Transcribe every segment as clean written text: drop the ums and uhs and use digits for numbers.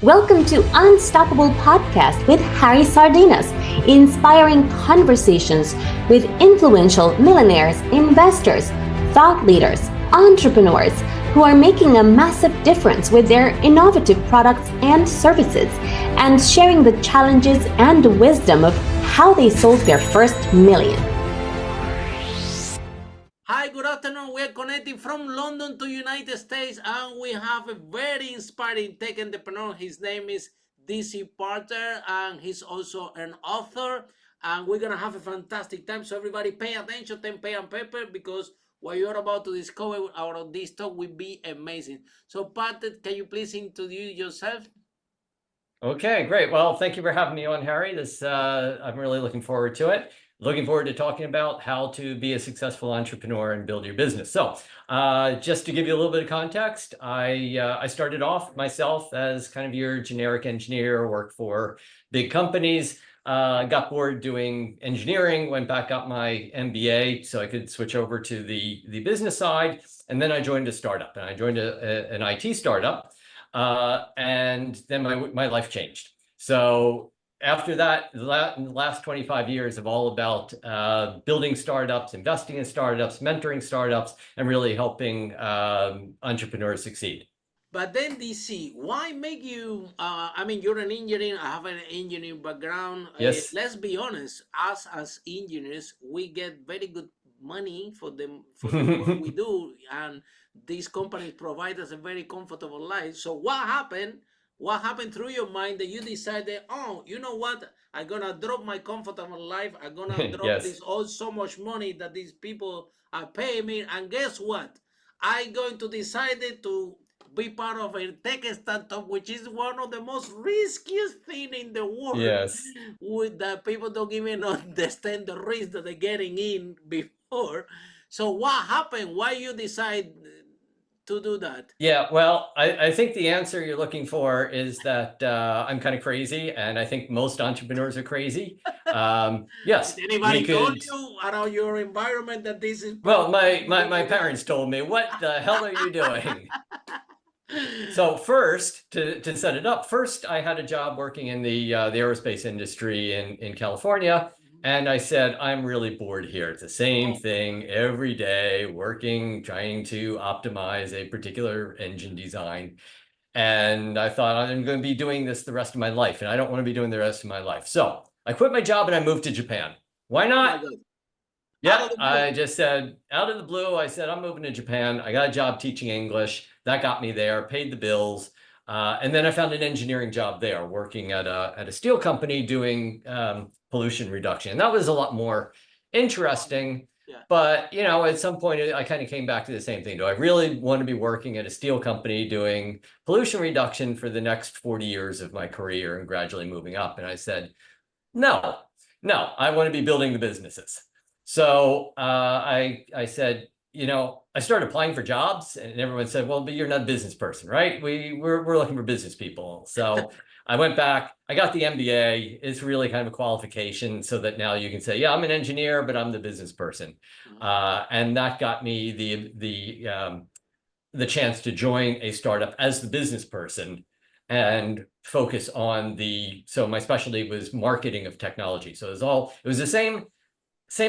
Welcome to Unstoppable Podcast with Harry Sardinas, inspiring conversations with influential millionaires, investors, thought leaders, entrepreneurs who are making a massive difference with their innovative products and services, and sharing the challenges and wisdom of how they sold their first million. Hi, good afternoon. We are connecting from London to United States, and we have a very inspiring tech entrepreneur. His name is Palter, and he's also an author. And we're gonna have a fantastic time. So everybody, pay attention, pen and paper, because what you're about to discover out of this talk will be amazing. So, Palter, can you please introduce yourself? Okay, great. Well, thank you for having me on, Harry. I'm really looking forward to it. Looking forward to talking about how to be a successful entrepreneur and build your business. So just to give you a little bit of context, I started off myself as kind of your generic engineer, worked for big companies, got bored doing engineering, went back, got my MBA so I could switch over to the business side. And then I joined a startup, and I joined an IT startup. And then my life changed. So after that, the last 25 years of all about building startups, investing in startups, mentoring startups, and really helping entrepreneurs succeed. But then DC, why make you, I mean, you're an engineer, I have an engineering background. Yes. Let's be honest, us as engineers, we get very good money for the work we do. And these companies provide us a very comfortable life. So what happened? What happened through your mind that you decided, oh, you know what? I'm gonna drop my comfortable life. I'm gonna drop Yes. this all so much money that these people are paying me. And guess what? I'm going to decide to be part of a tech startup, which is one of the most riskiest thing in the world. Yes. With that, people don't even understand the risk that they're getting in before. So what happened? Why you decide to do that? Yeah, well, I think the answer you're looking for is that I'm kind of crazy, and I think most entrepreneurs are crazy. Yes. Did anybody told you around your environment that this is? Well, my parents told me, what the hell are you doing? So first, to set it up, first I had a job working in the aerospace industry in California. And I said, I'm really bored here. It's the same thing every day, working, trying to optimize a particular engine design. And I thought, I'm going to be doing this the rest of my life, and I don't want to be doing the rest of my life. So I quit my job and I moved to Japan. Why not? Yeah, I just said, out of the blue, I said, I'm moving to Japan. I got a job teaching English. That got me there, paid the bills. And then I found an engineering job there, working at a steel company doing pollution reduction. And that was a lot more interesting. Yeah. But, you know, at some point, I kind of came back to the same thing. Do I really want to be working at a steel company doing pollution reduction for the next 40 years of my career and gradually moving up? And I said, no, I want to be building the businesses. So I said, you know, I started applying for jobs, and everyone said, well, but you're not a business person, right? We're looking for business people. So I went back, I got the MBA. It's really kind of a qualification so that now you can say, yeah, I'm an engineer, but I'm the business person. And that got me the chance to join a startup as the business person and focus on so my specialty was marketing of technology. So it was the same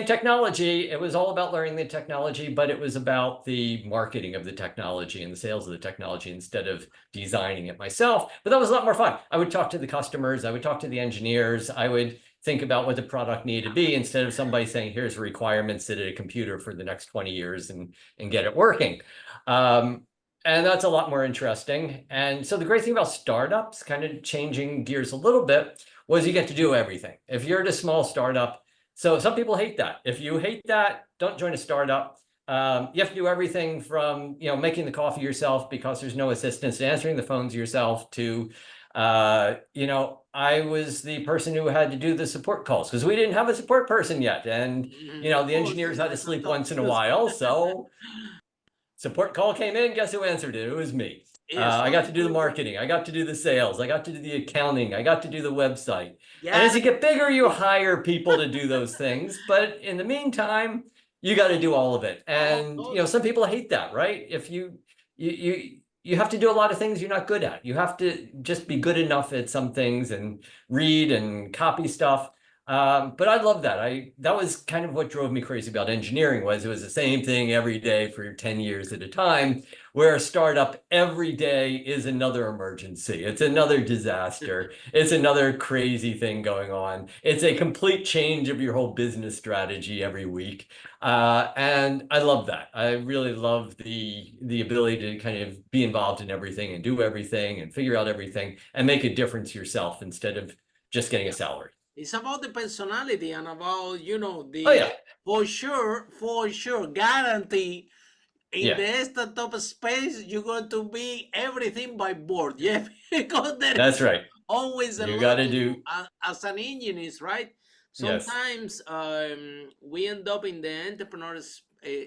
technology. It was all about learning the technology, but it was about the marketing of the technology and the sales of the technology instead of designing it myself. But that was a lot more fun. I would talk to the customers. I would talk to the engineers. I would think about what the product needed to be instead of somebody saying, here's requirements, sit at a computer for the next 20 years and get it working. And that's a lot more interesting. And so the great thing about startups, kind of changing gears a little bit, was you get to do everything. If you're at a small startup, so some people hate that. If you hate that, don't join a startup. You have to do everything from, you know, making the coffee yourself because there's no assistance, to answering the phones yourself, to, you know, I was the person who had to do the support calls because we didn't have a support person yet. And, you know, the engineers had to sleep once in a while. So support call came in, guess who answered it? It was me. I got to do the marketing. I got to do the sales. I got to do the accounting. I got to do the website. Yeah. And as you get bigger, you hire people to do those things. But in the meantime, you got to do all of it. And, you know, some people hate that, right? If you you have to do a lot of things you're not good at. You have to just be good enough at some things and read and copy stuff. But I love that. That was kind of what drove me crazy about engineering. Was it was the same thing every day for 10 years at a time, where a startup every day is another emergency. It's another disaster. It's another crazy thing going on. It's a complete change of your whole business strategy every week. And I love that. I really love the ability to kind of be involved in everything and do everything and figure out everything and make a difference yourself instead of just getting a salary. It's about the personality and about, you know, the, Oh yeah, for sure, guarantee in yeah, the startup space, you're going to be everything by board. Yeah, because there that's is right. always a You lot got to to do do, as an engineer, right? yes, Sometimes we end up in the entrepreneur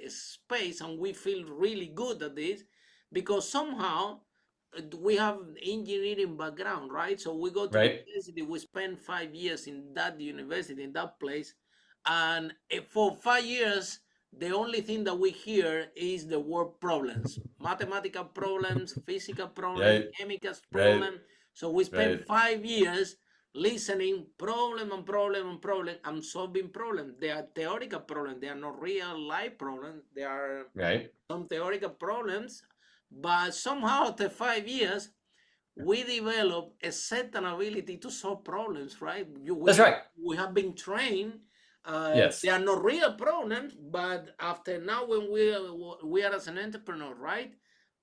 space and we feel really good at this because somehow we have engineering background, right? So we go to right, university, we spend 5 years in that university, in that place, and for 5 years, the only thing that we hear is the word problems, mathematical problems, physical problems, right, chemical right, problems. So we spend right, 5 years listening problem and problem and problem and solving problems. They are theoretical problems. They are not real life problems. They are right. some theoretical problems, but somehow after 5 years, we develop a certain ability to solve problems, right? That's right. We have been trained. Yes, They are not real problems, but after now, when we are as an entrepreneur, right?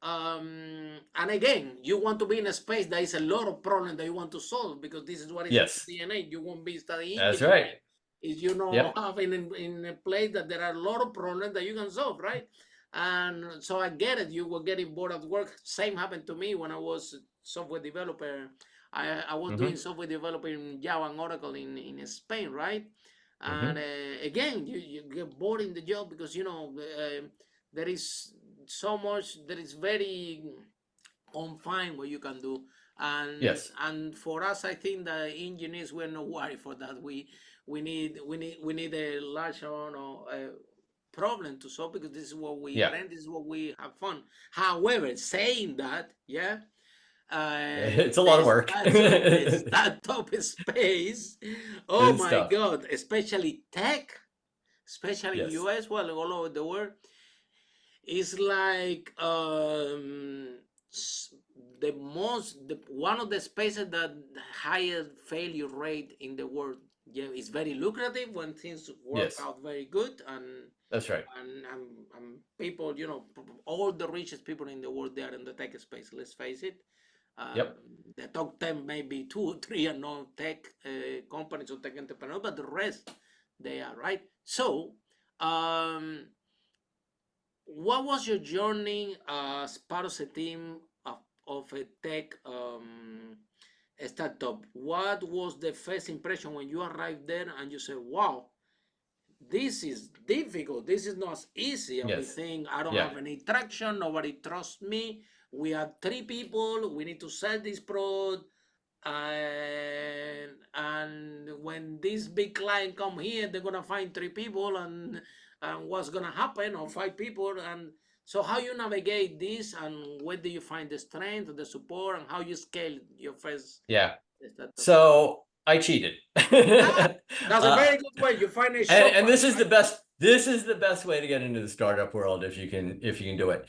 And again, you want to be in a space that is a lot of problems that you want to solve because this is what is in yes, your DNA. You won't be studying that's engineering right. is you know Yep. having in a place that there are a lot of problems that you can solve, right? And so I get it. You were getting bored at work. Same happened to me when I was a software developer. I was doing Mm-hmm. software development in Java and Oracle in Spain, right? And Mm-hmm. again, you get bored in the job because you know there is so much that is very confined what you can do. Yes. And for us, I think that engineers we're not worried for that. We need a large amount of problem to solve because this is what we Yeah. learn. This is what we have fun. However, saying that, yeah, It's a lot of work. the startup space. Oh It's my tough. God! Especially tech, especially in Yes. US, well, all over the world, is like one of the spaces that highest failure rate in the world. Yeah, it's very lucrative when things work Yes. out very good, That's right. and people, you know, all the richest people in the world, they are in the tech space. Let's face it. Um, Yep. the top 10, maybe 2 or 3 are non tech companies or tech entrepreneurs, but the rest, they are, right? So, what was your journey as part of a team of a tech startup? What was the first impression when you arrived there and you said, wow, this is difficult. This is not as easy as we Yes. think. I don't Yeah. have any traction. Nobody trusts me. We have 3 people. We need to sell this product. And when this big client come here, they're gonna find 3 people, and what's gonna happen, or 5 people, and so how you navigate this, and where do you find the strength, the support, and how you scale your first Yeah. startup? So I cheated. That's a very good way. You find a And shortcut, this is right? the best way to get into the startup world if you can do it.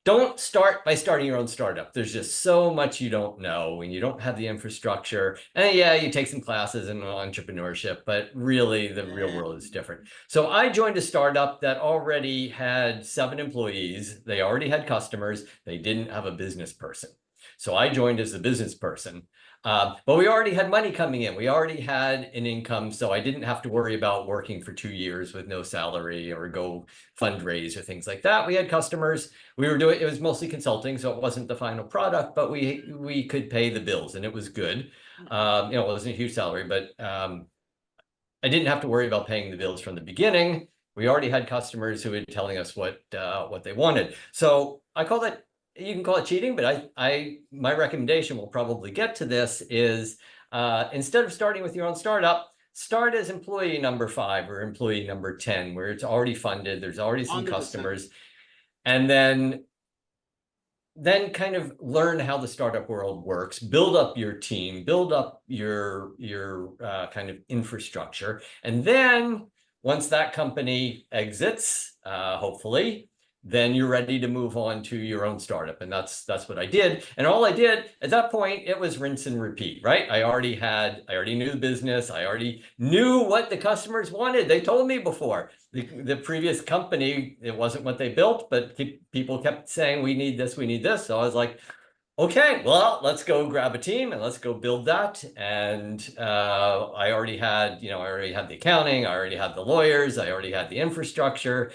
Don't start by starting your own startup. There's just so much you don't know and you don't have the infrastructure. And yeah, you take some classes in entrepreneurship, but really the real world is different. So I joined a startup that already had 7 employees. They already had customers. They didn't have a business person. So I joined as the business person. But we already had money coming in. We already had an income, so I didn't have to worry about working for 2 years with no salary or go fundraise or things like that. We had customers. We were doing, it was mostly consulting, so it wasn't the final product, but we could pay the bills and it was good. You know, it wasn't a huge salary, but I didn't have to worry about paying the bills from the beginning. We already had customers who were telling us what they wanted. So I call that, you can call it cheating, but my recommendation, we'll probably get to this, is instead of starting with your own startup, start as employee number 5 or employee number 10, where it's already funded, there's already some 100%. customers, and then then kind of learn how the startup world works, build up your team, build up your kind of infrastructure. And then once that company exits, hopefully, then you're ready to move on to your own startup. And that's what I did. And all I did at that point, it was rinse and repeat, right? I already knew the business. I already knew what the customers wanted. They told me before. The previous company, it wasn't what they built, but people kept saying, we need this, we need this. So I was like, okay, well, let's go grab a team and let's go build that. And I already had the accounting, I already had the lawyers, I already had the infrastructure.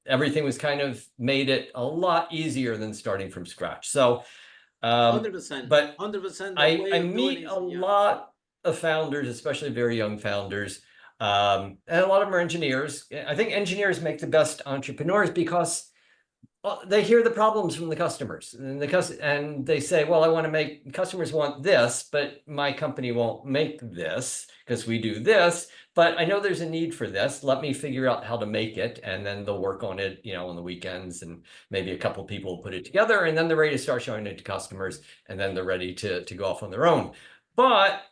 Everything was kind of made it a lot easier than starting from scratch. So, 100%. But 100%. I meet a lot of founders, especially very young founders. And a lot of them are engineers. I think engineers make the best entrepreneurs because they hear the problems from the customers, and and they say, well, customers want this, but my company won't make this because we do this, but I know there's a need for this. Let me figure out how to make it. And then they'll work on it, on the weekends, and maybe a couple of people put it together, and then they're ready to start showing it to customers, and then they're ready to go off on their own. But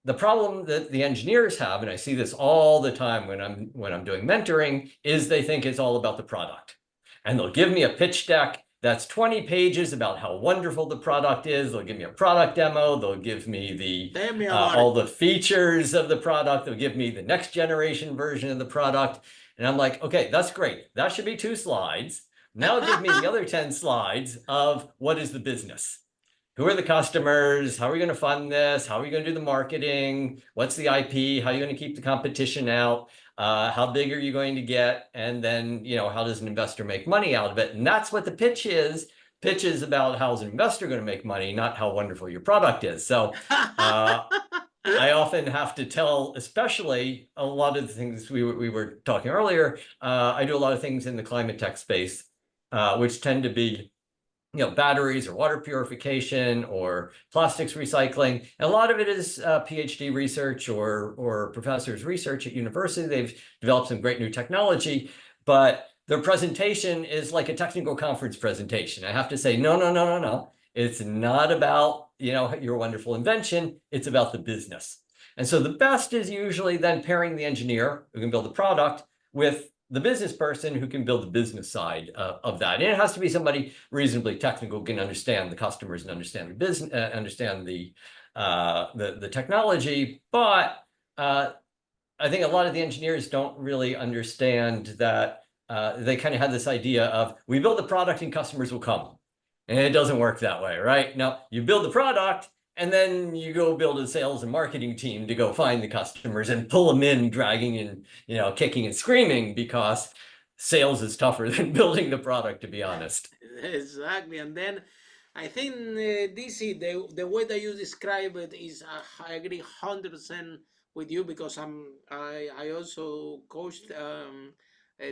the problem that the engineers have, and I see this all the time when I'm doing mentoring, is they think it's all about the product. And they'll give me a pitch deck that's 20 pages about how wonderful the product is. They'll give me a product demo. They'll give me all the features of the product. They'll give me the next generation version of the product. And I'm like, okay, that's great. That should be 2 slides. Now give me the other 10 slides of what is the business. Who are the customers? How are we going to fund this? How are we going to do the marketing? What's the IP? How are you going to keep the competition out? How big are you going to get? And then, how does an investor make money out of it? And that's what the pitch is. Pitch is about how's an investor going to make money, not how wonderful your product is. So I often have to tell, especially a lot of the things we were talking earlier. I do a lot of things in the climate tech space, which tend to be batteries or water purification or plastics recycling. And a lot of it is PhD research or professors' research at university. They've developed some great new technology, but their presentation is like a technical conference presentation. I have to say, no. It's not about, your wonderful invention. It's about the business. And so the best is usually then pairing the engineer who can build the product with the business person who can build the business side of that. And it has to be somebody reasonably technical, can understand the customers and understand the business, understand the technology. But I think a lot of the engineers don't really understand that. They kind of have this idea of, we build the product and customers will come. And it doesn't work that way, right? No, you build the product and then you go build a sales and marketing team to go find the customers and pull them in, dragging and, kicking and screaming, because sales is tougher than building the product, to be honest. Exactly. And then I think DC, the way that you describe it is, I agree 100% with you, because I also coached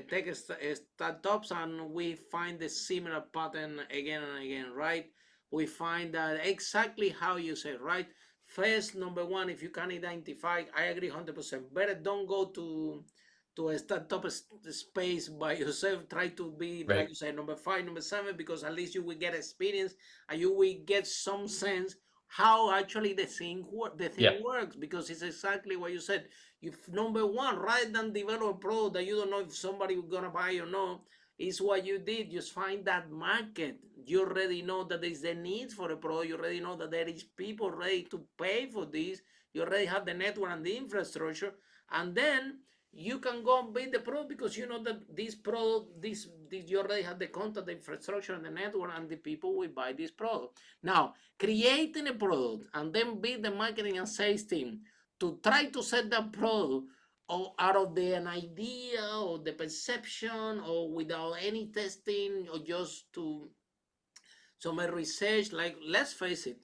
tech startups, and we find the similar pattern again and again, right? We find that exactly how you say, right? First, number one, if you can identify, I agree 100%. Better don't go to a startup space by yourself. Try to be, Right. like you say, number 5, number 7, because at least you will get experience and you will get some sense how actually the thing works, because it's exactly what you said. If number one, rather than develop a product that you don't know if somebody is gonna buy or not, is what you did. Just find that market. You already know that there is a need for a product. You already know that there is people ready to pay for this. You already have the network and the infrastructure, and then you can go and build the product, because you know that this product, this you already have the content, the infrastructure, and the network, and the people will buy this product. Now, creating a product and then build the marketing and sales team to try to set that product or out of an idea or the perception or without any testing, or just to some research. Like, let's face it,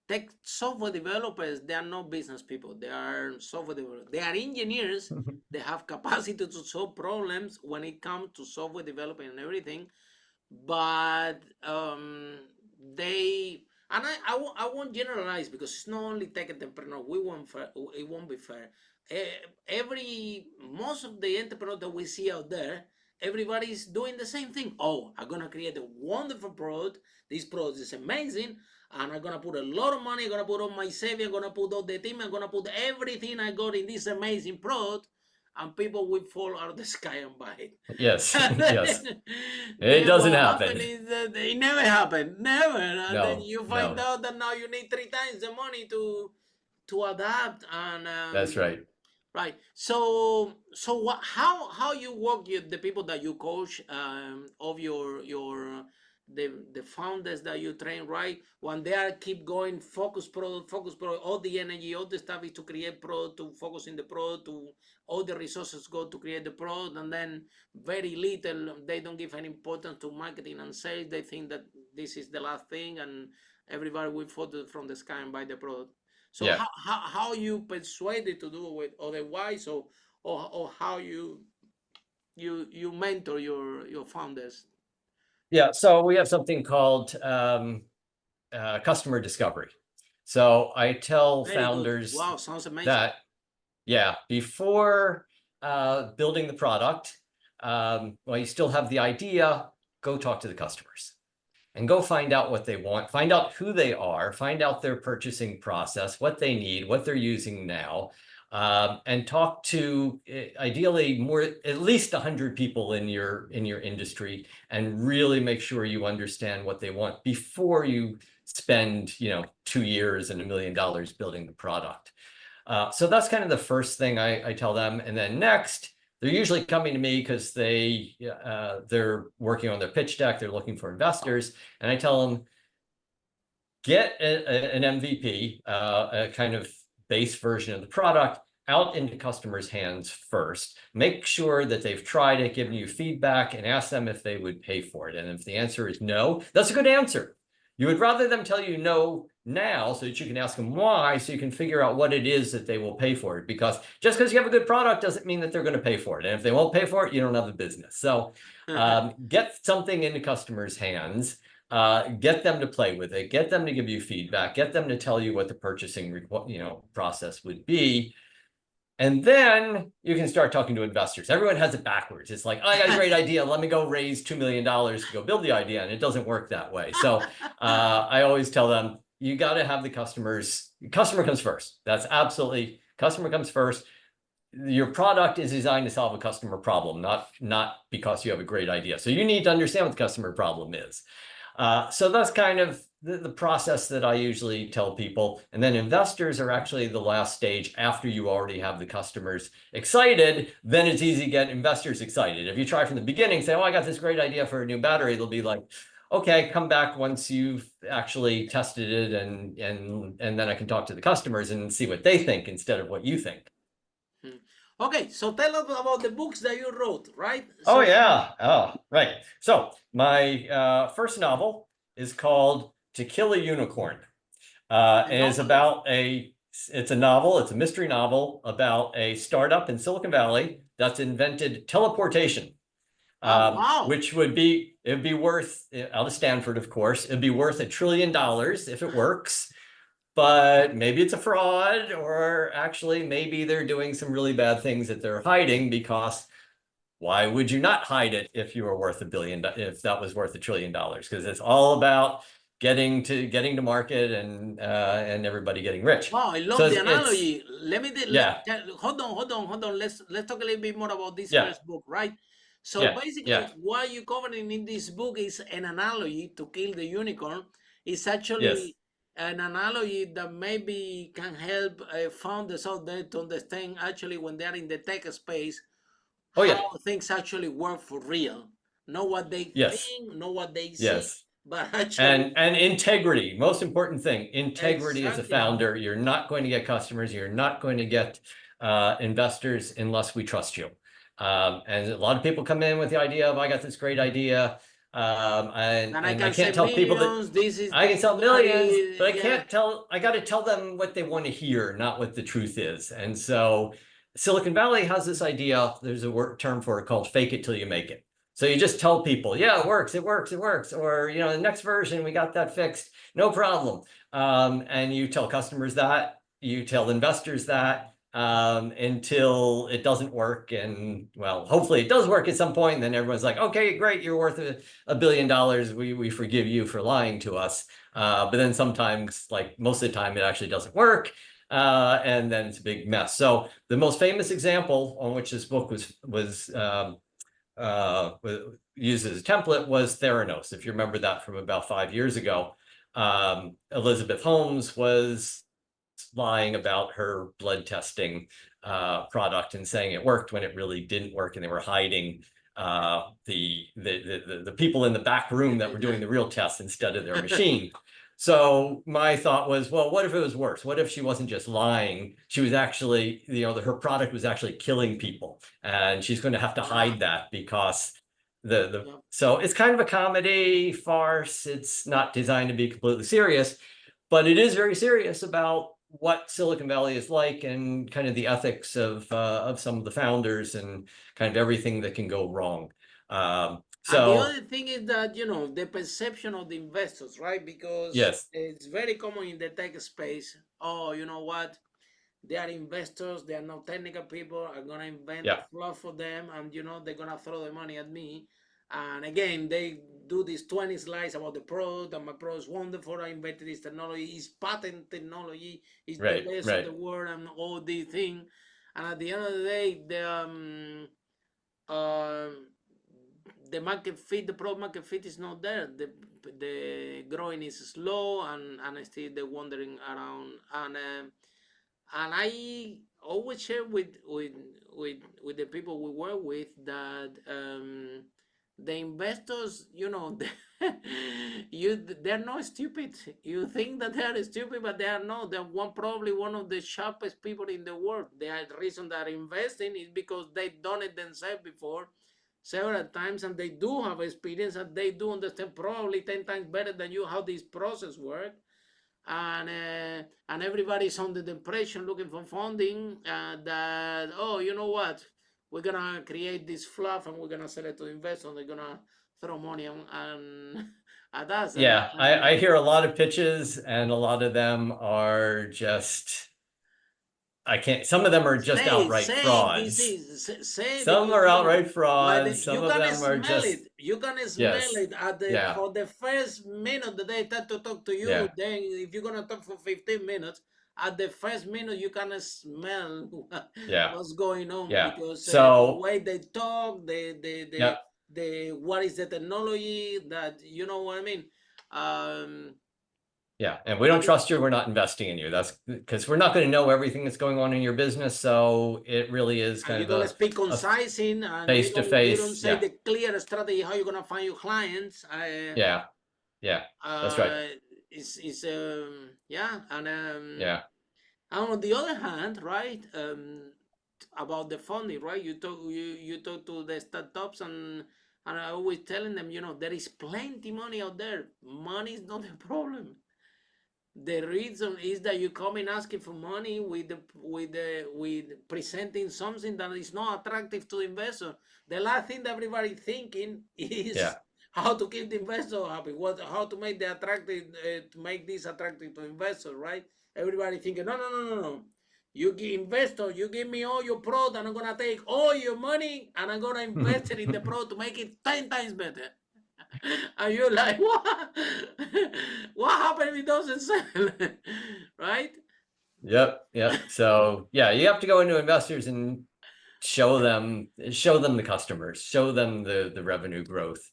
tech software developers, they are not business people. They are software developers. They are engineers. They have capacity to solve problems when it comes to software development and everything. But they, and I won't generalize, because it's not only tech entrepreneur. It won't be fair. Most of the entrepreneurs that we see out there, everybody's doing the same thing. Oh, I'm gonna create a wonderful product. This product is amazing, and I'm gonna put a lot of money. I'm gonna put all my savings. I'm gonna put all the team. I'm gonna put everything I got in this amazing product, and people will fall out of the sky and buy it. Yes, yes. It Then doesn't what happen. happened is that it never happened, never. And then No, you find no. out that now you need 3 times the money to adapt. And That's right. right. So what? How you work with the people that you coach, of your the founders that you train, right? When they are keep going, focus product, all the energy, all the stuff is to create product, to focus in the product, to all the resources go to create the product, and then very little, they don't give any importance to marketing and sales. They think that this is the last thing, and everybody will fall from the sky and buy the product. So Yeah. how you persuaded to do it otherwise, or how you mentor your founders? Yeah, so we have something called customer discovery. So I tell Very good. founders Wow, sounds amazing. that, yeah, before building the product, while you still have the idea, go talk to the customers and go find out what they want, find out who they are, find out their purchasing process, what they need, what they're using now, and talk to ideally at least 100 people in your industry, and really make sure you understand what they want before you spend 2 years and $1 million building the product. So that's kind of the first thing I tell them. And then next, they're usually coming to me because they're working on their pitch deck, they're looking for investors, and I tell them, get an MVP, a kind of base version of the product, out into customers' hands first. Make sure that they've tried it, given you feedback, and ask them if they would pay for it. And if the answer is no, that's a good answer. You would rather them tell you no now so that you can ask them why, so you can figure out what it is that they will pay for it. Because just because you have a good product doesn't mean that they're going to pay for it. And if they won't pay for it, you don't have a business. So get something into customers' hands, get them to play with it, get them to give you feedback, get them to tell you what the purchasing process would be. And then you can start talking to investors. Everyone has it backwards. It's like, oh, I got a great idea. Let me go raise $2 million to go build the idea. And it doesn't work that way. So I always tell them, you got to have the customer comes first. That's absolutely, customer comes first. Your product is designed to solve a customer problem, not because you have a great idea. So you need to understand what the customer problem is. So that's kind of the process that I usually tell people. And then investors are actually the last stage after you already have the customers excited. Then it's easy to get investors excited. If you try from the beginning, say, oh, I got this great idea for a new battery, they'll be like, okay, come back once you've actually tested it, and then I can talk to the customers and see what they think instead of what you think. Okay, so tell us about the books that you wrote, right? Oh, yeah. Oh, right. So my first novel is called To Kill a Unicorn. And it's a novel, it's a mystery novel about a startup in Silicon Valley that's invented teleportation. Wow. Which it'd be worth, out of Stanford, of course, it'd be worth $1 trillion if it works. But maybe it's a fraud, or actually maybe they're doing some really bad things that they're hiding, because why would you not hide it if you were worth $1 billion, if that was worth $1 trillion? Because it's all about getting to market and everybody getting rich. Wow, I love the analogy. Hold on. Let's talk a little bit more about this first book, right? So basically, what you're covering in this book is an analogy to kill the unicorn. It's actually an analogy that maybe can help founders out there to understand actually when they're in the tech space, how things actually work for real. Not what they think, not what they see, but actually. And integrity, most important thing, integrity as a founder. You're not going to get customers, you're not going to get investors unless we trust you. And a lot of people come in with the idea of, I got this great idea, and I can't tell people that I can sell millions, but I got to tell them what they want to hear, not what the truth is. And so Silicon Valley has this idea, there's a term for it called fake it till you make it. So you just tell people, yeah, it works. Or, the next version, we got that fixed, no problem. And you tell customers that, you tell investors that, until it doesn't work. And well, hopefully it does work at some point. And then everyone's like, okay, great, you're worth $1 billion. We forgive you for lying to us. But then sometimes, like most of the time, it actually doesn't work. And then it's a big mess. So the most famous example on which this book was used as a template was Theranos. If you remember that from about 5 years ago, Elizabeth Holmes was lying about her blood testing product and saying it worked when it really didn't work, and they were hiding the people in the back room that were doing the real tests instead of their machine. So my thought was, well, what if it was worse? What if she wasn't just lying? She was actually, her product was actually killing people, and she's going to have to hide that because so it's kind of a comedy farce. It's not designed to be completely serious, but it is very serious about what Silicon Valley is like and kind of the ethics of some of the founders and kind of everything that can go wrong. And the other thing is that, the perception of the investors, right? Because yes, it's very common in the tech space. Oh, you know what? They are investors. They are not technical people. I'm going to invent fluff for them. And, they're going to throw the money at me. And again, they do these 20 slides about the product, and my product is wonderful. I invented this technology. It's patent technology. It's the best of the world, and all these things. And at the end of the day, the market fit, the product market fit is not there. The growing is slow, and still they're wandering around. And I always share with the people we work with that the investors, they're not stupid. You think that they're stupid, but they are not. They're probably one of the sharpest people in the world. The reason they're investing is because they've done it themselves before several times, and they do have experience, and they do understand probably 10 times better than you how this process works. And everybody's under the impression looking for funding that, oh, you know what, we're gonna create this fluff and we're gonna sell it to investors. They're gonna throw money at us. I hear a lot of pitches, and a lot of them are just, some of them are just outright frauds. Some are outright frauds. Some of them are just. You can smell it for the first minute that they start to talk to you. Then, if you're gonna talk for 15 minutes, at the first minute you can smell what's going on, because the way they talk, the what is the technology, that, you know what I mean. And we don't trust you. We're not investing in you. That's because we're not going to know everything that's going on in your business. So it really is kind of a speak concising and face to face. You don't say the clear strategy how you're going to find your clients. That's right. And on the other hand, right, about the funding, right? You talk to the startups, and I always telling them, there is plenty money out there. Money is not a problem. The reason is that you come in asking for money with presenting something that is not attractive to the investor. The last thing that everybody thinking is how to keep the investor happy, how to make the attractive to make this attractive to investors, right? Everybody thinking, no. You give investor, you give me all your product, and I'm gonna take all your money and I'm gonna invest it in the product to make it 10 times better. And you're like, what? What happened if it doesn't sell? Right? Yep. So you have to go into investors and show them the customers, show them the revenue growth,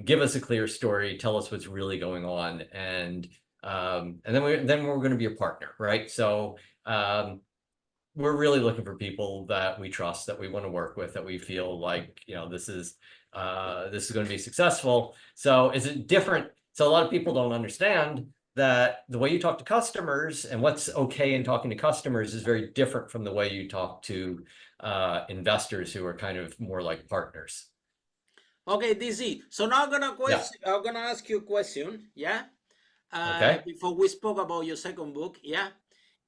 give us a clear story, tell us what's really going on, and then we're going to be a partner, right? So we're really looking for people that we trust, that we want to work with, that we feel like, this is going to be successful. So is it different? So a lot of people don't understand that the way you talk to customers and what's okay in talking to customers is very different from the way you talk to investors, who are kind of more like partners. Okay, DC. So now I'm gonna ask you a question. Okay. Before we spoke about your second book,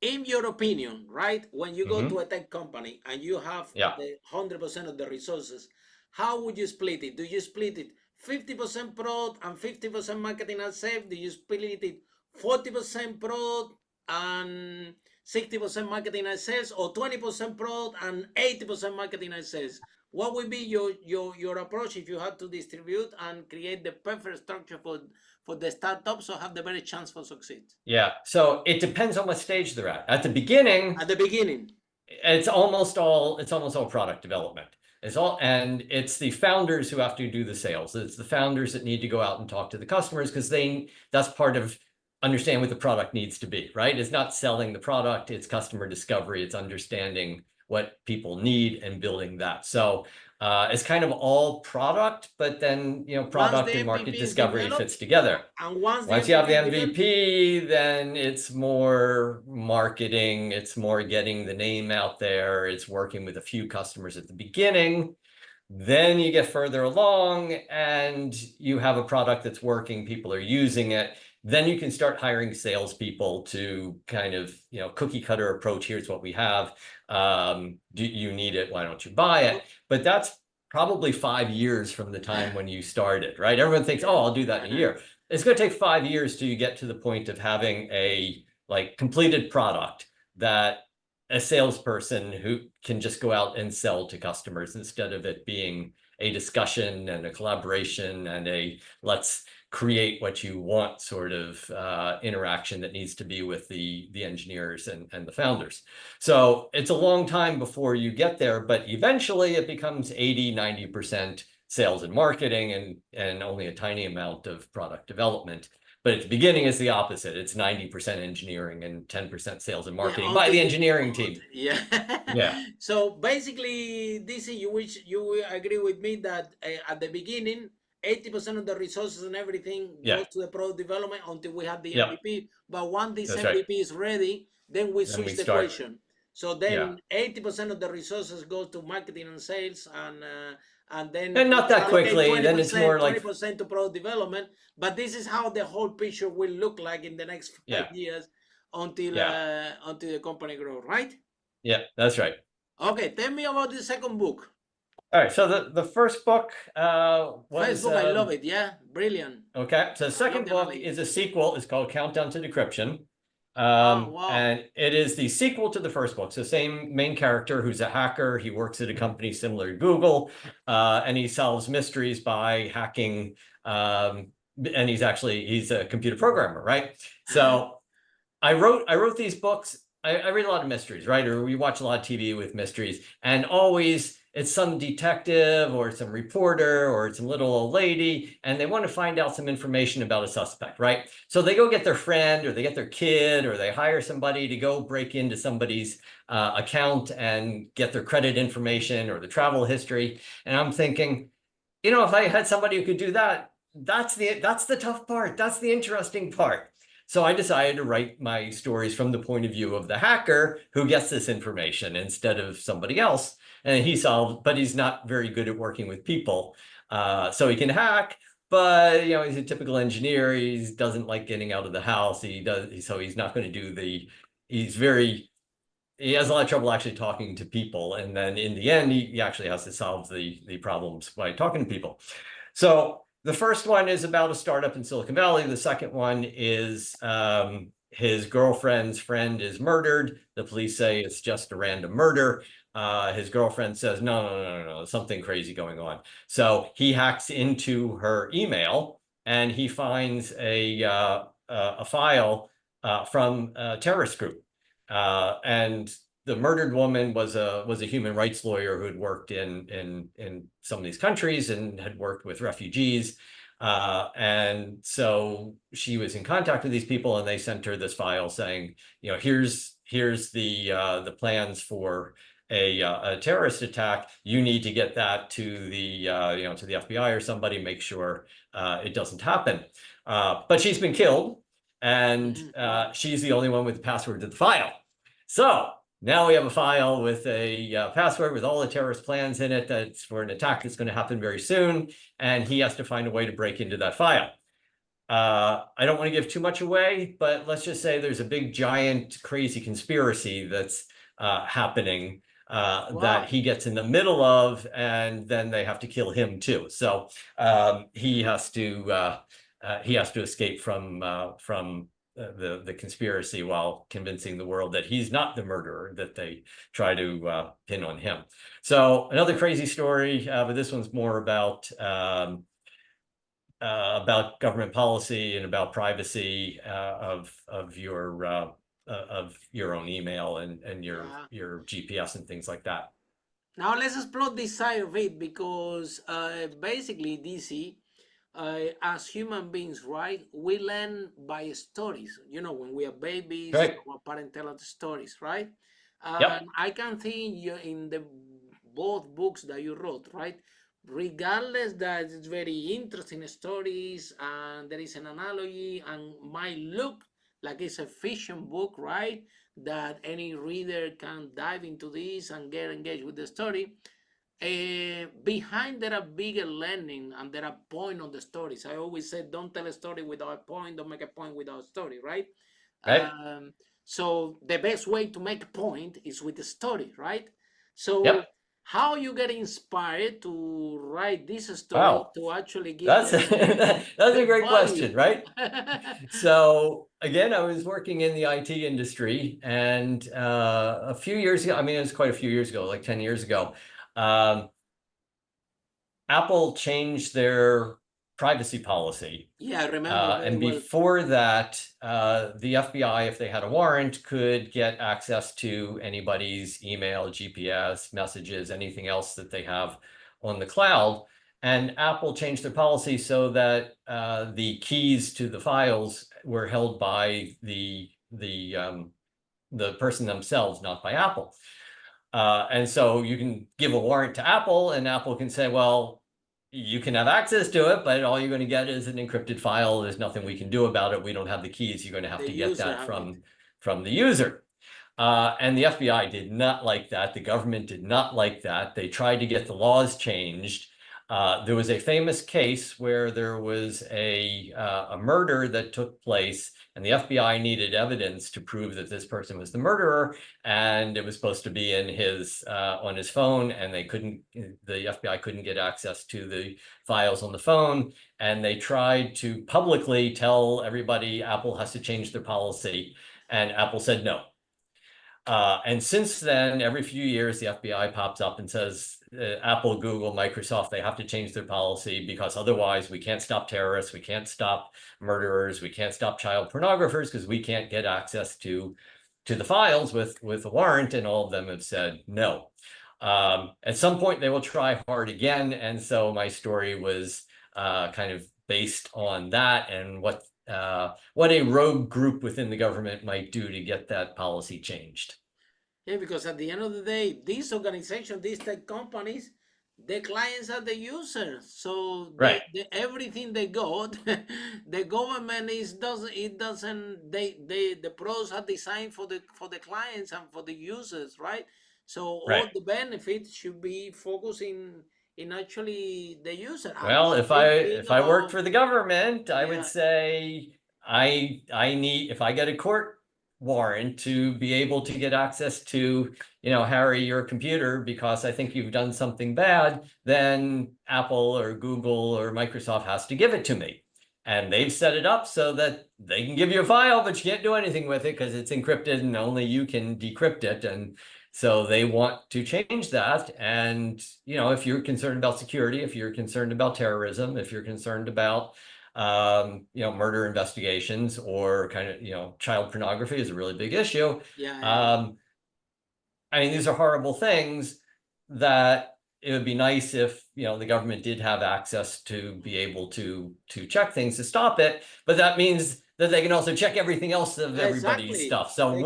in your opinion, right? When you go to a tech company and you have the 100% of the resources, how would you split it? Do you split it 50% product and 50% marketing and sales? Do you split it 40% product and 60% marketing and sales, or 20% product and 80% marketing and sales? What would be your approach if you had to distribute and create the perfect structure for the startup so have the very chance for succeed? Yeah, so it depends on what stage they're at. At the beginning, it's almost all product development. And it's the founders who have to do the sales. It's the founders that need to go out and talk to the customers, because that's part of understanding what the product needs to be, right? It's not selling the product, it's customer discovery, it's understanding what people need and building that. So it's kind of all product, but then, you know, product and market discovery fits together. And once you have the MVP, then it's more marketing, it's more getting the name out there, it's working with a few customers at the beginning. Then you get further along and you have a product that's working, people are using it. Then you can start hiring salespeople to kind of, you know, cookie cutter approach. Here's what we have. Do you need it? Why don't you buy it? But that's probably 5 years from the time when you started, right? Everyone thinks, oh, I'll do that in a year. It's going to take 5 years till you get to the point of having a completed product that a salesperson who can just go out and sell to customers, instead of it being a discussion and a collaboration and a let's create what you want sort of interaction that needs to be with the engineers and the founders. So it's a long time before you get there, but eventually it becomes 80-90% sales and marketing and only a tiny amount of product development. But at the beginning, it's the opposite. It's 90% engineering and 10% sales and marketing by the engineering team. Yeah. Yeah. So basically, you will agree with me that at the beginning, 80% of the resources and everything goes to the product development until we have the MVP. But once this MVP is ready, then we switch the equation. So then 80% of the resources go to marketing and sales, and then not that quickly. Then it's more like 20% to product development. But this is how the whole picture will look like in the next 5 years until the company grows, right? Yeah, that's right. Okay, tell me about the second book. All right, so the first book was... First book, I love it, yeah, brilliant. Okay, so the second book is a sequel. It's called Countdown to Decryption. Wow. And it is the sequel to the first book. So same main character who's a hacker. He works at a company similar to Google, and he solves mysteries by hacking. And he's a computer programmer, right? So I wrote these books. I read a lot of mysteries, right? Or we watch a lot of TV with mysteries, and always it's some detective or some reporter or some little old lady, and they want to find out some information about a suspect, right? So they go get their friend, or they get their kid, or they hire somebody to go break into somebody's account and get their credit information or the travel history. And I'm thinking, you know, if I had somebody who could do that, that's the tough part. That's the interesting part. So I decided to write my stories from the point of view of the hacker who gets this information instead of somebody else. And but he's not very good at working with people. So he can hack, but you know, he's a typical engineer. He doesn't like getting out of the house. So he's not going to do he has a lot of trouble actually talking to people. And then in the end, he actually has to solve the problems by talking to people. So the first one is about a startup in Silicon Valley. The second one is his girlfriend's friend is murdered. The police say it's just a random murder. His girlfriend says, no, something crazy going on. So he hacks into her email and he finds a file from a terrorist group. And the murdered woman was a human rights lawyer who had worked in some of these countries and had worked with refugees. And so she was in contact with these people, and they sent her this file saying, you know, here's the plans for a terrorist attack. You need to get that to the to the FBI or somebody, make sure it doesn't happen. But she's been killed, and she's the only one with the password to the file. So now we have a file with a password with all the terrorist plans in it. That's for an attack that's going to happen very soon. And he has to find a way to break into that file. I don't want to give too much away, but let's just say there's a big, giant, crazy conspiracy that's happening that he gets in the middle of, and then they have to kill him too. So he has to escape from the conspiracy while convincing the world that he's not the murderer that they try to pin on him. So another crazy story, but this one's more about government policy and about privacy of your own email and your GPS and things like that. Now let's explore this side of it, because basically, DC, as human beings, right, we learn by stories. You know, when we are babies, Right. our parents tell us stories, right? Yep. And I can think you in the both books that you wrote, right? Regardless that it's very interesting stories and there is an analogy and might look like it's a fiction book, right? That any reader can dive into this and get engaged with the story. Behind there are bigger learning and there are point on the stories. I always say, don't tell a story without a point, don't make a point without a story, right? Right. So the best way to make a point is with the story, right? So Yep. how you get inspired to write this story Wow. to actually give That's a great value? question, right? So again, I was working in the IT industry, and a few years ago, I mean, it was quite a few years ago, like 10 years ago, Apple changed their privacy policy. Yeah, I remember. And before that, the FBI, if they had a warrant, could get access to anybody's email, GPS, messages, anything else that they have on the cloud. And Apple changed their policy so that the keys to the files were held by the person themselves, not by Apple. And so you can give a warrant to Apple, and Apple can say, well, you can have access to it, but all you're going to get is an encrypted file. There's nothing we can do about it. We don't have the keys. You're going to have to get that from the user. And the FBI did not like that. The government did not like that. They tried to get the laws changed. There was a famous case where there was a murder that took place, and the FBI needed evidence to prove that this person was the murderer, and it was supposed to be in his on his phone, and the FBI couldn't get access to the files on the phone, and they tried to publicly tell everybody Apple has to change their policy, and Apple said no. And since then, every few years, the FBI pops up and says, Apple, Google, Microsoft, they have to change their policy because otherwise we can't stop terrorists, we can't stop murderers, we can't stop child pornographers because we can't get access to the files with a warrant, and all of them have said no. At some point, they will try hard again, and so my story was kind of based on that and what a rogue group within the government might do to get that policy changed. Yeah, because at the end of the day, these organizations, these tech companies, the clients are the users. So right. Everything they got, the government the products are designed for the clients and for the users, right? So all the benefits should be focusing in actually the user. Well, if I worked for the government, I would say I need, if I get a court warrant to be able to get access to, Harry, your computer, because I think you've done something bad, then Apple or Google or Microsoft has to give it to me. And they've set it up so that they can give you a file, but you can't do anything with it because it's encrypted and only you can decrypt it. And so they want to change that. And, if you're concerned about security, if you're concerned about terrorism, if you're concerned about, murder investigations, or kind of, child pornography is a really big issue. I mean, these are horrible things that it would be nice if, the government did have access to be able to check things to stop it, but that means that they can also check everything else of everybody's stuff. So they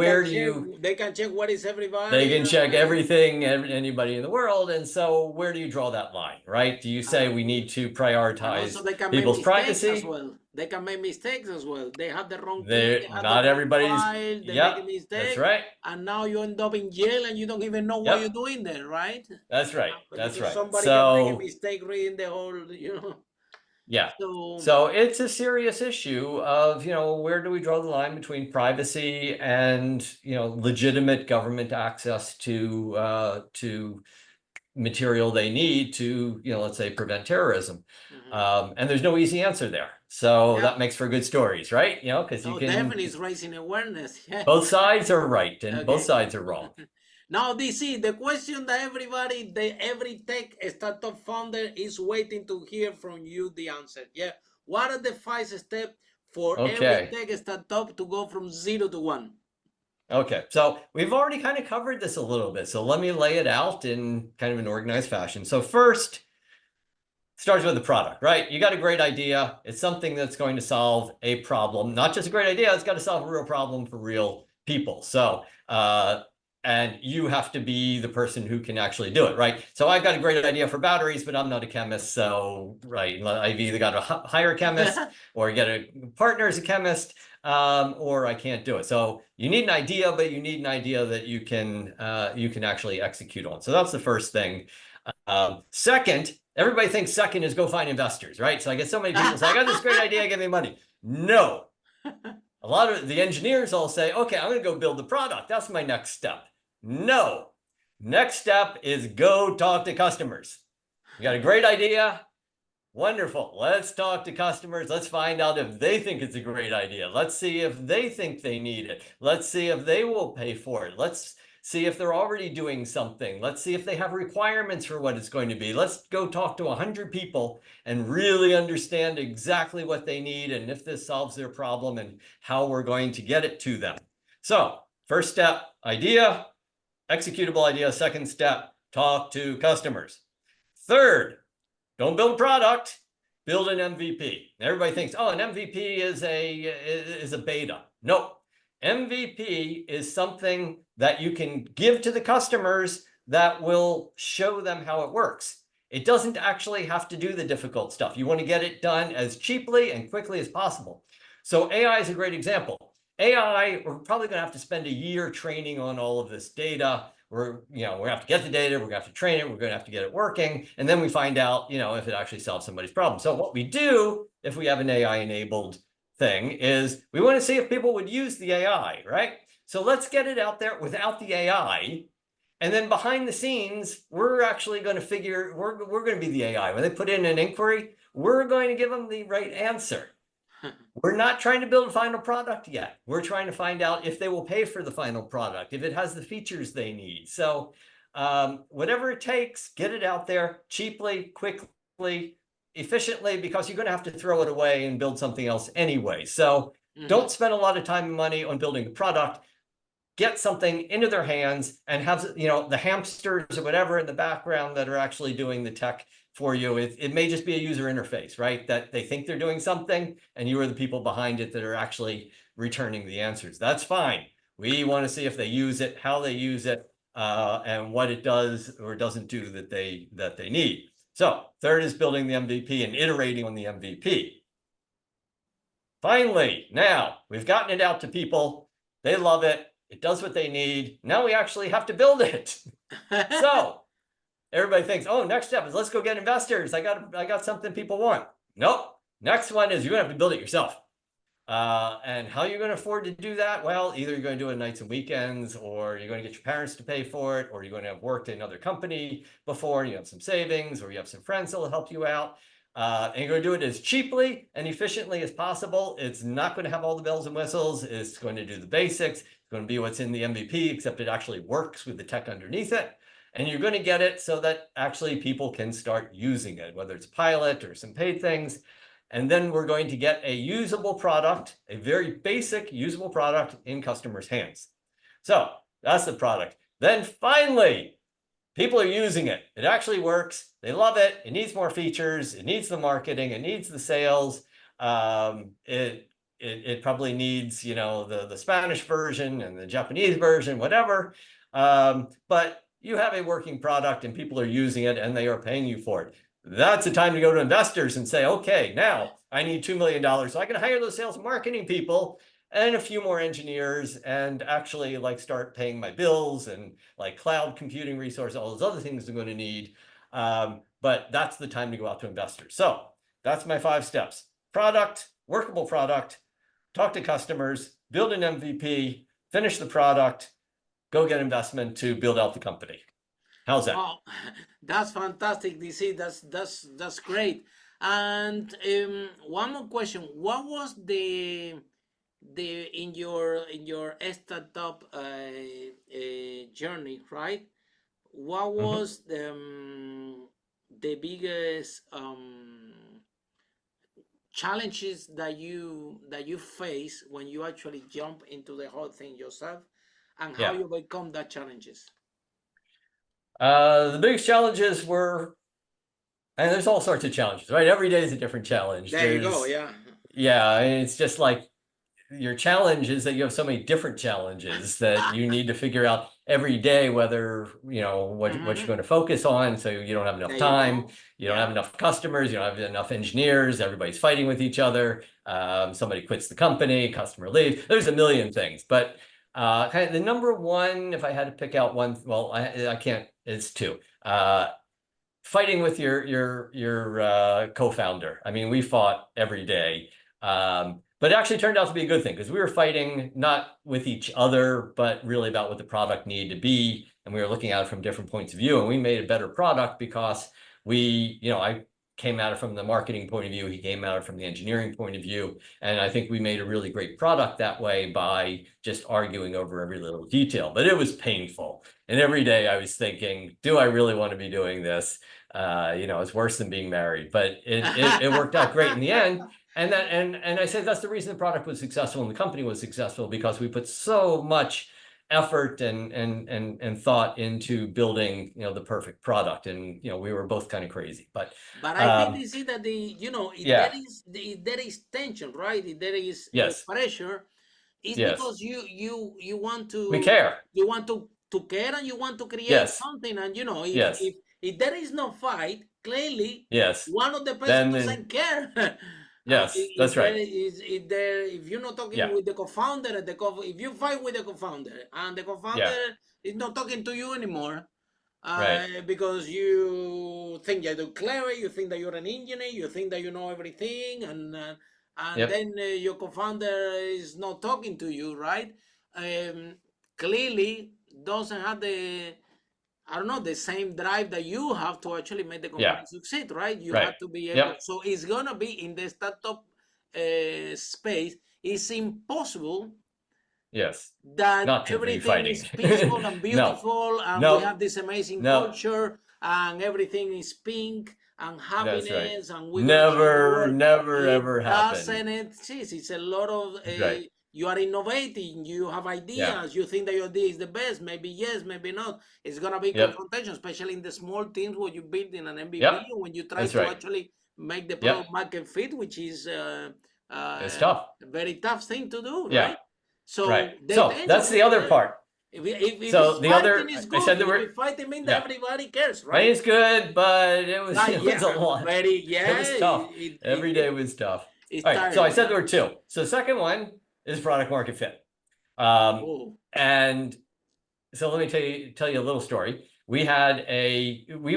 can check what is everybody. They can check everything, anybody in the world. And so where do you draw that line, right? Do you say we need to prioritize people's privacy? As well. They can make mistakes as well. They have the wrong not everybody's file, they make a mistake. That's right. And now you end up in jail and you don't even know what you're doing there, right? That's right. That's right. Somebody can make a mistake reading the whole, Yeah. So it's a serious issue of, where do we draw the line between privacy and, legitimate government access to material they need to, let's say, prevent terrorism. And there's no easy answer there. So Yeah. that makes for good stories, right? You know, because you So can, definitely it's raising awareness. Yeah. both sides are right and both Okay. sides are wrong. Now, DC, the question that every tech startup founder is waiting to hear from you the answer. Yeah. What are the 5 steps for every Okay. tech startup to go from 0 to 1? Okay, so we've already kind of covered this a little bit. So let me lay it out in kind of an organized fashion. So first, starts with the product, right? You got a great idea. It's something that's going to solve a problem, not just a great idea. It's got to solve a real problem for real people. So, and you have to be the person who can actually do it, right? So I've got a great idea for batteries, but I'm not a chemist. So, right, I've either got to hire a chemist or get a partner as a chemist, or I can't do it. So you need an idea, but you need an idea that you can actually execute on. So that's the first thing. Second, everybody thinks second is go find investors, right? So I get so many people say, I got this great idea, give me money. No. A lot of the engineers all say, okay, I'm going to go build the product. That's my next step. No. Next step is go talk to customers. You got a great idea? Wonderful. Let's talk to customers. Let's find out if they think it's a great idea. Let's see if they think they need it. Let's see if they will pay for it. Let's see if they're already doing something. Let's see if they have requirements for what it's going to be. Let's go talk to 100 people and really understand exactly what they need and if this solves their problem and how we're going to get it to them. So first step, idea, executable idea. Second step, talk to customers. Third, don't build a product, build an MVP. Everybody thinks, oh, an MVP is a beta. No, MVP is something that you can give to the customers that will show them how it works. It doesn't actually have to do the difficult stuff. You want to get it done as cheaply and quickly as possible. So AI is a great example. AI, we're probably going to have to spend a year training on all of this data. We're going to have to get the data, we're going to have to train it, we're going to have to get it working, and then we find out, if it actually solves somebody's problem. So what we do, if we have an AI-enabled thing, is we want to see if people would use the AI, right? So let's get it out there without the AI, and then behind the scenes, we're actually going to figure, we're going to be the AI. When they put in an inquiry, we're going to give them the right answer. We're not trying to build a final product yet. We're trying to find out if they will pay for the final product, if it has the features they need. So whatever it takes, get it out there cheaply, quickly, efficiently, because you're going to have to throw it away and build something else anyway. So don't spend a lot of time and money on building the product. Get something into their hands and have, the hamsters or whatever in the background that are actually doing the tech for you. It may just be a user interface, right? That they think they're doing something and you are the people behind it that are actually returning the answers. That's fine. We want to see if they use it, how they use it, and what it does or doesn't do that they need. So third is building the MVP and iterating on the MVP. Finally, now we've gotten it out to people. They love it. It does what they need. Now we actually have to build it. So everybody thinks, oh, next step is let's go get investors. I got something people want. Nope. Next one is you're going to have to build it yourself. And how you're going to afford to do that? Well, either you're going to do it nights and weekends, or you're going to get your parents to pay for it, or you're going to have worked in another company before, and you have some savings, or you have some friends that will help you out. And you're going to do it as cheaply and efficiently as possible. It's not going to have all the bells and whistles. It's going to do the basics. It's going to be what's in the MVP, except it actually works with the tech underneath it. And you're going to get it so that actually people can start using it, whether it's a pilot or some paid things. And then we're going to get a usable product, a very basic usable product in customers' hands. So that's the product. Then finally, people are using it. It actually works. They love it. It needs more features. It needs the marketing. It needs the sales. It probably needs, the Spanish version and the Japanese version, whatever. But you have a working product and people are using it and they are paying you for it. That's the time to go to investors and say, okay, now I need $2 million. So I can hire those sales and marketing people and a few more engineers and actually start paying my bills and cloud computing resources, all those other things I'm going to need. But that's the time to go out to investors. So that's my 5 steps: product, workable product, talk to customers, build an MVP, finish the product, go get investment to build out the company. How's that? Oh, that's fantastic, DC. That's great. And one more question: what was the in your startup journey, right? What Mhm. was the biggest challenges that you face when you actually jump into the whole thing yourself, and how Yeah. you overcome that challenges? The biggest challenges were, and there's all sorts of challenges, right? Every day is a different challenge. There you go. Yeah. Yeah, it's just like your challenge is that you have so many different challenges that you need to figure out every day whether, what you're going to focus on. So you don't have enough There you time, go. you don't have enough customers, you don't have enough engineers, everybody's fighting with each other. Somebody quits the company, customer leaves. There's a million things, but kind of the number one, if I had to pick out one, well, I can't, it's two. Fighting with your co-founder. I mean, we fought every day. But it actually turned out to be a good thing because we were fighting not with each other, but really about what the product needed to be. And we were looking at it from different points of view. And we made a better product because I came at it from the marketing point of view. He came at it from the engineering point of view. And I think we made a really great product that way by just arguing over every little detail. But it was painful. And every day I was thinking, do I really want to be doing this? It's worse than being married, but it worked out great in the end. And I say that's the reason the product was successful and the company was successful, because we put so much effort and thought into building, the perfect product. And, we were both kind of crazy, but But I think they see that yeah, if there is tension, right? If there is yes, pressure, it's yes, because you want we care. to care, and you want to create Yes, something. And yes, if there is no fight, clearly yes. one of the person Then, doesn't care. yes, that's right. If you're not talking Yeah, with the co-founder, and if you fight with the co-founder and the yeah, co-founder is not talking to you anymore, right. because you think you're clever, you think that you're an engineer, you think that you know everything, and Yep. then your co-founder is not talking to you, right? Um, Clearly doesn't have the, I don't know, the same drive that you have to actually make the company Yeah, succeed, right? You right. have to be able. Yep. So it's gonna be in the startup space. It's impossible Yes. that Not to be everything fighting. is peaceful and No, beautiful, and we no, have this amazing no. culture, and everything is pink and That's right. happiness, and we're gonna change the Never, world. never, ever It happened. doesn't exist. It's a lot of That's right. you are innovating, you have Yeah. ideas, you think that your idea is the best, maybe yes, maybe not. It's gonna be Yep. confrontation, especially in the small teams where you build in an MVP, Yep. when you try That's to right. actually make the Yep. product market fit, which is It's a tough. very tough thing to do, Yeah. right? So Right. the So tension that's the will be other there. part. If So it's the other, fighting, is I said good. there If were, it's fighting, means that yeah, everybody cares, right. right? It's good, but it was a Yeah, lot. very, It yeah. was tough. Every day was tough. It's All right. So I tiring, said yeah. there were two. So the second one is product market fit. Um, Oh, and so let me tell you a little story. We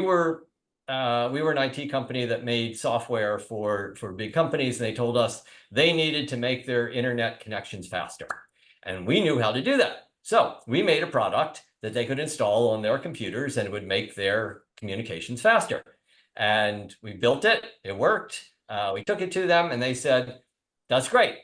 were an IT company that made software for big companies, and they told us they needed to make their internet connections faster. And we knew how to do that. So we made a product that they could install on their computers, and it would make their communications faster. And we built it, it worked. We took it to them and they said, that's great.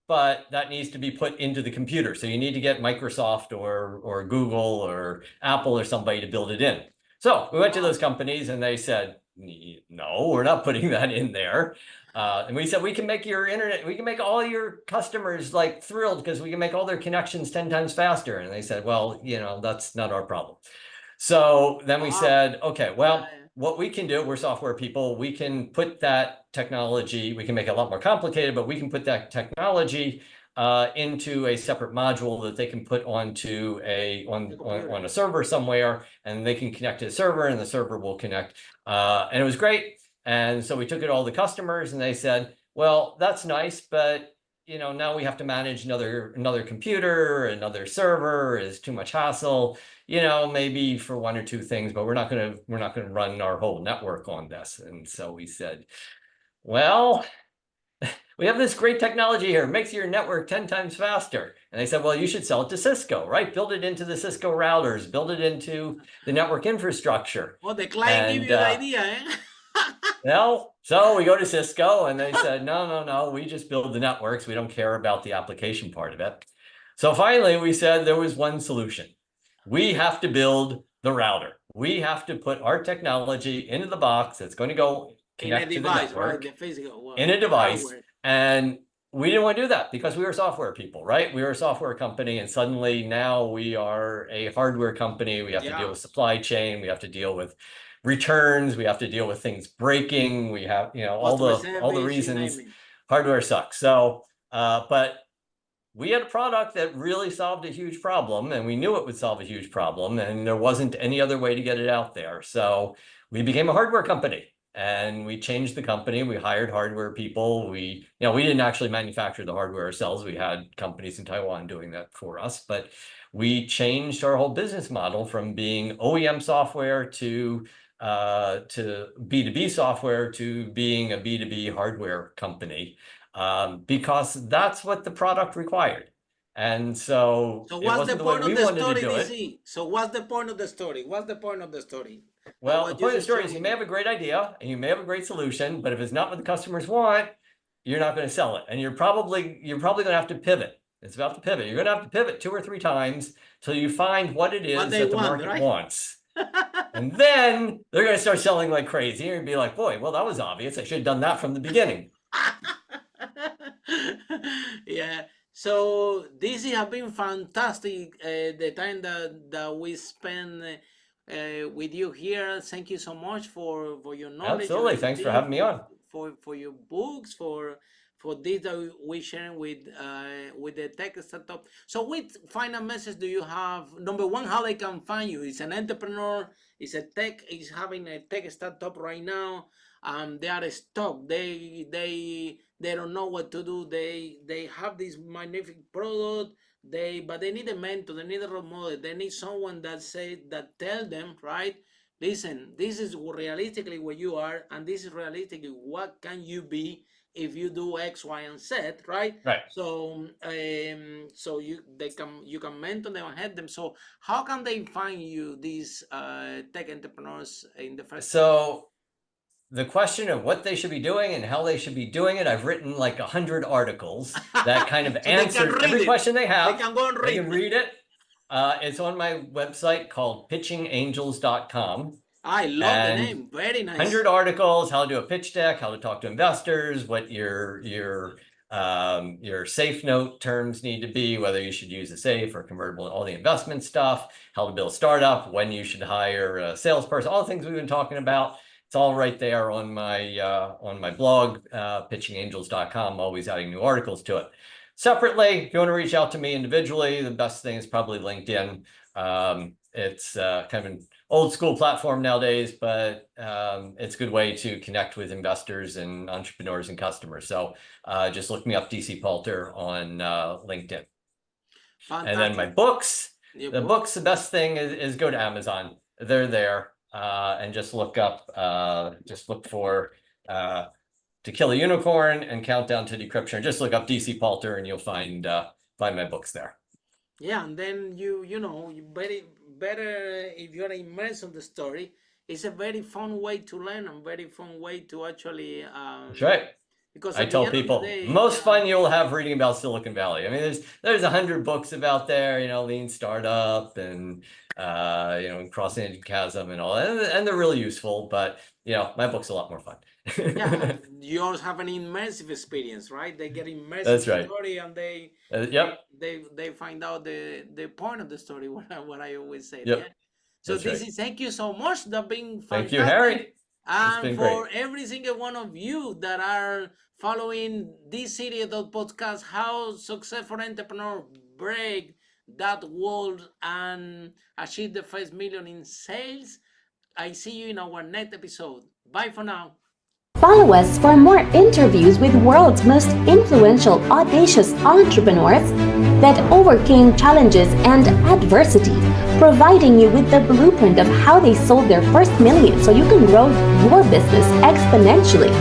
But that needs to be put into the computer. So you need to get Microsoft or Google or Apple or somebody to build it in. So we went to those companies and they said, no, we're not putting that in there. And we said, we can make your internet, we can make all your customers like thrilled because we can make all their connections 10 times faster. And they said, well, that's not our problem. So then we wow. said, okay, Yeah, well, what we can do, we're software people, we can put that technology, we can make it a lot more complicated, but we can put that technology into a separate module that they can put onto the computer. on a server somewhere, and they can connect to the server and the server will connect. And it was great. And so we took it to all the customers and they said, well, that's nice, but now we have to manage another computer, another server, is too much hassle. Maybe for one or two things, but we're not going to run our whole network on this. And so we said, well, we have this great technology here, it makes your network 10 times faster. And they said, well, you should sell it to Cisco, right? Build it into the Cisco routers, build it into the network infrastructure. Well, the client give And you the idea, eh? No, so we go to Cisco and they said, no, we just build the networks. We don't care about the application part of it. So finally we said there was one solution. We have to build the router. We have to put our technology into the box that's going to go connect to the network, right? The physical, in a device. hardware. And we didn't want to do that because we were software people, right? We were a software company, and suddenly now we are a hardware company. We have to deal with supply chain. We have to deal with returns. We have to deal with things breaking. We have, all the reasons hardware sucks. So, but we had a product that really solved a huge problem, and we knew it would solve a huge problem, and there wasn't any other way to get it out there. So we became a hardware company. And we changed the company. We hired hardware people. We didn't actually manufacture the hardware ourselves. We had companies in Taiwan doing that for us, but we changed our whole business model from being OEM software to B2B software to being a B2B hardware company, because that's what the product required. And so what's the point of the story, DC? So what's the point of the story? What's the point of the story? Well, the point of the story is you may have a great idea and you may have a great solution, but if it's not what the customers want, you're not going to sell it. And you're probably going to have to pivot. It's about to pivot. You're going to have to pivot 2 or 3 times till you find what it is that the market wants. And then they're going to start selling like crazy. And you'll be like, boy, well, that was obvious. I should have done that from the beginning. Yeah. So this has been fantastic. The time that we spend with you here. Thank you so much for your knowledge. Absolutely. Thanks for having me on. For your books, for this that we share with the tech startup. So what final message do you have? Number one, how they can find you? It's an entrepreneur, is having a tech startup right now. They are stuck. They don't know what to do. They have this magnificent product. But they need a mentor, they need a role model, they need someone that tell them, right? Listen, this is realistically where you are, and this is realistically what can you be if you do X, Y, and Z, right? Right. So you can mentor them and help them. So how can they find you, these tech entrepreneurs in the first? So the question of what they should be doing and how they should be doing it, I've written like 100 articles that kind of answer every question they have. They can go and read. They can read it. It's on my website called pitchingangels.com. I love the name. Very nice. 100 articles, how to do a pitch deck, how to talk to investors, what your safe note terms need to be, whether you should use a safe or convertible, all the investment stuff, how to build a startup, when you should hire a salesperson, all the things we've been talking about. It's all right there on my blog, pitchingangels.com, always adding new articles to it. Separately, if you want to reach out to me individually, the best thing is probably LinkedIn. It's kind of an old school platform nowadays, but it's a good way to connect with investors and entrepreneurs and customers. So just look me up, DC Palter, on LinkedIn. Fantastic. And then my books, the best thing is go to Amazon. They're there. And just look for To Kill a Unicorn and Countdown to Decryption. Just look up DC Palter and you'll find my books there. Yeah, and then you better if you're immersed in the story. It's a very fun way to learn and very fun way to actually. That's right. Because I tell people, most fun you'll have reading about Silicon Valley. I mean, there's 100 books about there, Lean Startup and, Crossing the Chasm and all that. And they're really useful, but, my book's a lot more fun. Yeah, you also have an immersive experience, right? They get immersed in the story and they find out the point of the story, what I always say. Yep. Yeah? So thank you so much. That's been fantastic. Thank you, Harry. And for every single one of you that are following this series of podcasts, how successful entrepreneurs break that wall and achieve the first million in sales. I see you in our next episode. Bye for now. Follow us for more interviews with world's most influential, audacious entrepreneurs that overcame challenges and adversity, providing you with the blueprint of how they sold their first million so you can grow your business exponentially.